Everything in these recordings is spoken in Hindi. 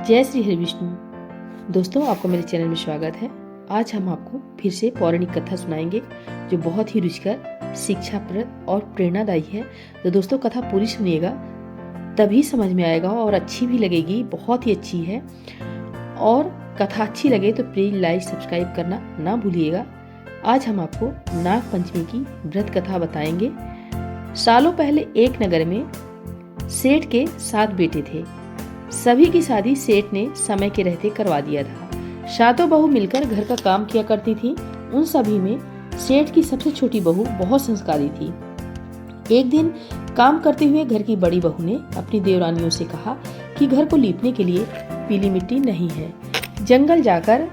जय श्री हरि विष्णु। दोस्तों, आपको मेरे चैनल में स्वागत है। आज हम आपको फिर से पौराणिक कथा सुनाएंगे जो बहुत ही रुचिकर, शिक्षाप्रद और प्रेरणादायी है। तो दोस्तों, कथा पूरी सुनिएगा, तभी समझ में आएगा और अच्छी भी लगेगी, बहुत ही अच्छी है। और कथा अच्छी लगे तो प्लीज लाइक सब्सक्राइब करना ना भूलिएगा। आज हम आपको नाग पंचमी की व्रत कथा बताएंगे। सालों पहले एक नगर में सेठ के 7 बेटे थे। सभी की शादी सेठ ने समय के रहते करवा दिया था। सातों बहू मिलकर घर का काम किया करती थी। उन सभी में सेठ की सबसे छोटी बहू बहुत संस्कारी थी। एक दिन काम करते हुए घर की बड़ी बहू ने अपनी देवरानियों से कहा कि घर को लीपने के लिए पीली मिट्टी नहीं है, जंगल जाकर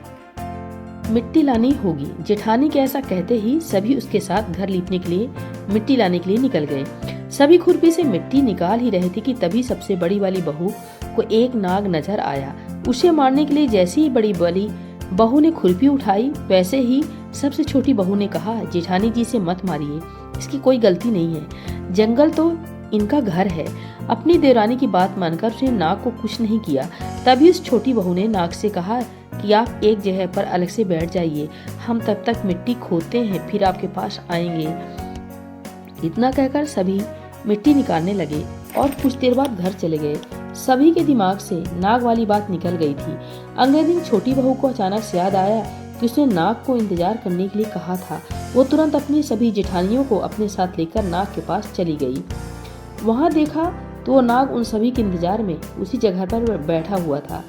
मिट्टी लानी होगी। जेठानी के ऐसा कहते ही सभी उसके साथ घर लीपने के लिए मिट्टी लाने के लिए निकल गए। सभी खुरपी से मिट्टी निकाल ही रहे थे कि तभी सबसे बड़ी वाली बहू को एक नाग नजर आया। उसे मारने के लिए जैसे ही बड़ी वाली बहू ने खुरपी उठाई, वैसे ही सबसे छोटी बहू ने कहा, जेठानी जी से मत मारिए, इसकी कोई गलती नहीं है, जंगल तो इनका घर है। अपनी देवरानी की बात मानकर उसने नाग को कुछ नहीं किया। तभी उस छोटी बहू ने नाग से कहा कि आप एक जगह पर अलग से बैठ जाइए, हम तब तक मिट्टी खोदते हैं, फिर आपके पास आएंगे। इतना कहकर सभी मिट्टी निकालने लगे और कुछ देर बाद घर चले गए। सभी के दिमाग से नाग वाली बात निकल गई थी। अगले दिन छोटी बहू को अचानक से याद आया कि उसने नाग को इंतजार करने के लिए कहा था। वो तुरंत अपनी सभी जेठानियों को अपने साथ लेकर नाग के पास चली गई। वहाँ देखा तो वो नाग उन सभी के इंतजार में उसी जगह पर बैठा हुआ था।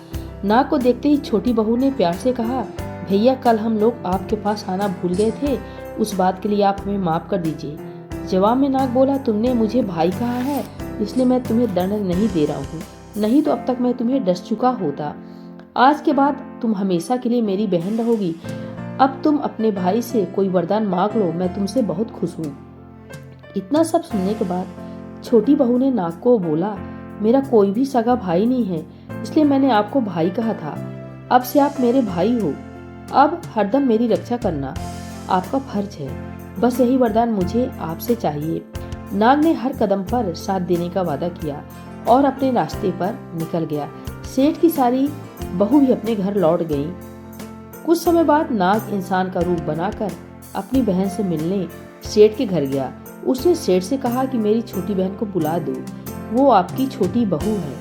नाग को देखते ही छोटी बहू ने प्यार से कहा, भैया कल हम लोग आपके पास आना भूल गए थे, उस बात के लिए आप हमें माफ कर दीजिए। जवाब में नाग बोला, तुमने मुझे भाई कहा है इसलिए मैं तुम्हें दंड नहीं दे रहा हूँ, नहीं तो अब तक मैं तुम्हें डस चुका होता। आज के बाद तुम हमेशा के लिए मेरी बहन रहोगी। अब तुम अपने भाई से कोई वरदान मांग लो, मैं तुमसे बहुत खुश हूँ। इतना सब सुनने के बाद छोटी बहू ने नाग को बोला, मेरा कोई भी सगा भाई नहीं है, इसलिए मैंने आपको भाई कहा था। अब से आप मेरे भाई हो। अब हरदम मेरी रक्षा करना आपका फर्ज है। बस यही वरदान मुझे आपसे चाहिए। नाग ने हर कदम पर साथ देने का वादा किया और अपने रास्ते पर निकल गया। सेठ की सारी बहू भी अपने घर लौट गईं। कुछ समय बाद नाग इंसान का रूप बनाकर अपनी बहन से मिलने सेठ के घर गया। उसने सेठ से कहा कि मेरी छोटी बहन को बुला दो, वो आपकी छोटी बहू है।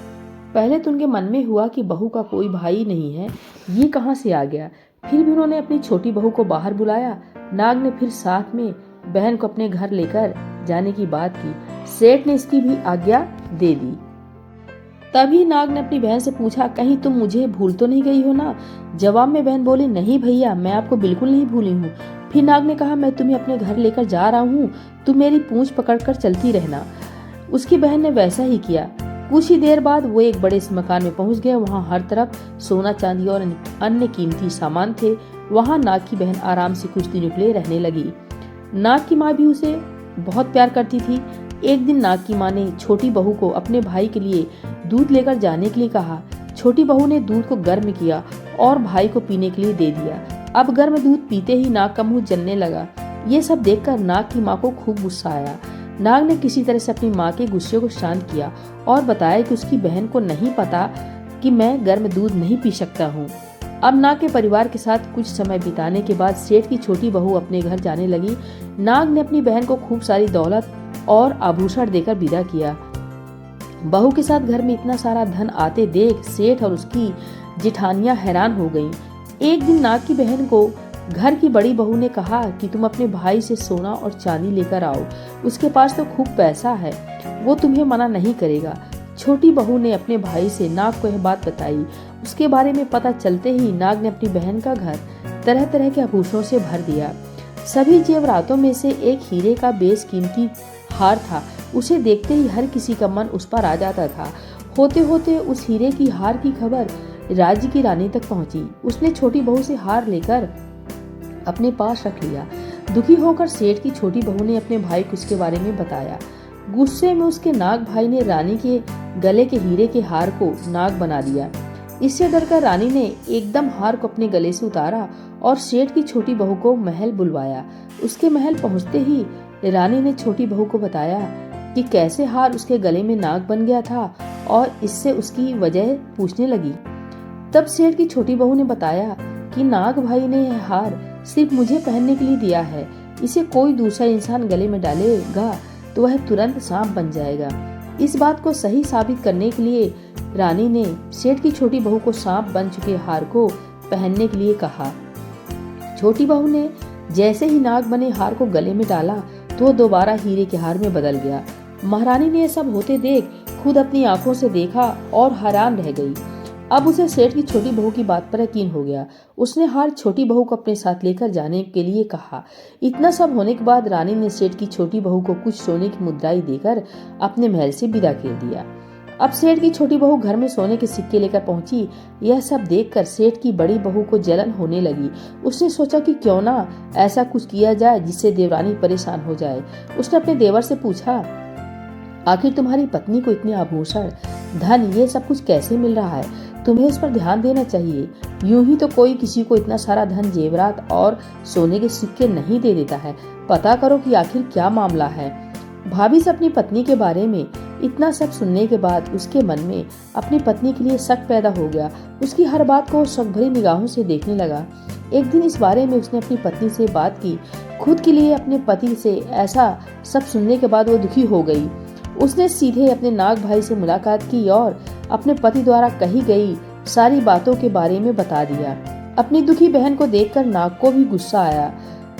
पहले तो उनके मन में हुआ कि बहू का कोई भाई नहीं है, ये कहाँ से आ गया। फिर भी उन्होंने अपनी छोटी बहू को बाहर बुलाया। नाग ने फिर साथ में बहन को अपने घर लेकर जाने की बात की। सेठ ने इसकी भी आज्ञा दे दी। तभी नाग ने अपनी बहन से पूछा, कहीं तुम मुझे भूल तो नहीं गई हो ना। जवाब में बहन बोली, नहीं भैया, मैं आपको बिल्कुल नहीं भूली हूँ। फिर नाग ने कहा, मैं तुम्हें अपने घर लेकर जा रहा हूँ, तुम मेरी पूंछ पकड़कर चलती रहना। उसकी बहन ने वैसा ही किया। कुछ ही देर बाद वो एक बड़े से मकान में पहुंच गए। वहाँ हर तरफ सोना चांदी और अन्य कीमती सामान थे। वहाँ नाग की बहन आराम से कुछ दिनों के लिए रहने लगी। नाग की माँ भी उसे बहुत प्यार करती थी। एक दिन नाग की माँ ने छोटी बहू को अपने भाई के लिए दूध लेकर जाने के लिए कहा। छोटी बहू ने दूध को गर्म किया और भाई को पीने के लिए दे दिया। अब गर्म दूध पीते ही नाग का मुंह जलने लगा। ये सब देखकर नाग की माँ को खूब गुस्सा आया। नाग ने किसी तरह से अपनी माँ के गुस्से को शांत किया और बताया कि उसकी बहन को नहीं पता कि मैं गर्म दूध नहीं पी सकता हूँ। अब नाग के परिवार के साथ कुछ समय बिताने के बाद सेठ की छोटी बहू अपने घर जाने लगी। नाग ने अपनी बहन को खूब सारी दौलत और आभूषण देकर विदा किया। बहू के साथ घर में इतना सारा धन आते देख सेठ और उसकी जेठानियां हैरान हो गईं। एक दिन नाग की बहन को घर की बड़ी बहू ने कहा कि तुम अपने भाई से सोना और चांदी लेकर आओ, उसके पास तो खूब पैसा है, वो तुम्हें मना नहीं करेगा। छोटी बहू ने अपने भाई से नाग को यह बात बताई। उसके बारे में पता चलते ही नाग ने अपनी बहन का घर तरह तरह के आभूषणों से भर दिया। सभी जेवरातों में से एक हीरे का बेशकीमती हार था। उसे देखते ही हर किसी का मन उस पर आ जाता था। होते होते उस हीरे की हार की खबर राज्य की रानी तक पहुंची। उसने छोटी बहू से हार लेकर अपने पास रख लिया। दुखी होकर सेठ की छोटी बहू ने अपने भाई को इसके बारे में बताया। गुस्से में उसके नाग भाई ने रानी के गले के हीरे के हार को नाग बना दिया। इससे डरकर रानी ने एकदम हार को अपने गले से उतारा और सेठ की छोटी बहू को महल बुलवाया। उसके महल पहुंचते ही रानी ने छोटी बहू को बताया कि कैसे हार उसके गले में नाग बन गया था और इससे उसकी वजह पूछने लगी। तब सेठ की छोटी बहू ने बताया कि नाग भाई ने यह हार सिर्फ मुझे पहनने के लिए दिया है। इसे कोई दूसरा इंसान गले में डालेगा तो वह तुरंत सांप बन जाएगा। इस बात को सही साबित करने के लिए रानी ने सेठ की छोटी बहू को सांप बन चुके हार को पहनने के लिए कहा। छोटी बहू ने जैसे ही नाग बने हार को गले में डाला तो दोबारा हीरे के हार में बदल गया। महारानी ने यह सब होते देख खुद अपनी आंखों से देखा और हैरान रह गई। अब उसे सेठ की छोटी बहू की बात पर यकीन हो गया। उसने हार छोटी बहू को अपने साथ लेकर जाने के लिए कहा। इतना सब होने के बाद रानी ने सेठ की छोटी बहू को कुछ सोने की मुद्राएं देकर अपने महल से विदा कर दिया। अब सेठ की छोटी बहू घर में सोने के सिक्के लेकर पहुंची। यह सब देखकर सेठ की बड़ी बहू को जलन होने लगी। उसने सोचा कि क्यों ना ऐसा कुछ किया जाए जिससे देवरानी परेशान हो जाए। उसने अपने देवर से पूछा, आखिर तुम्हारी पत्नी को इतने आभूषण, धन, ये सब कुछ कैसे मिल रहा है? तुम्हें इस पर ध्यान देना चाहिए। यूं ही तो कोई किसी को इतना सारा धन, जेवरात और सोने के सिक्के नहीं दे देता है। पता करो कि आखिर क्या मामला है। भाभी से अपनी पत्नी के बारे में इतना सब सुनने के बाद उसके मन में अपनी पत्नी के लिए शक पैदा हो गया। उसकी हर बात को शक भरी निगाहों से देखने लगा। एक दिन इस बारे में उसने अपनी पत्नी से बात की। खुद के लिए अपने पति से ऐसा सब सुनने के बाद वो दुखी हो गई। उसने सीधे अपने नाग भाई से मुलाकात की और अपने पति द्वारा कही गई सारी बातों के बारे में बता दिया। अपनी दुखी बहन को देखकर नाग को भी गुस्सा आया।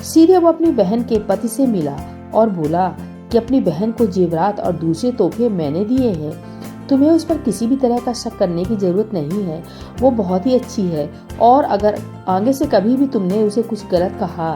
सीधे वो अपनी बहन के पति से मिला और बोला कि अपनी बहन को जेवरात और दूसरे तोहफे मैंने दिए हैं। तुम्हें उस पर किसी भी तरह का शक करने की जरूरत नहीं है। वो बहुत ही अच्छी है और अगर आगे से कभी भी तुमने उसे कुछ गलत कहा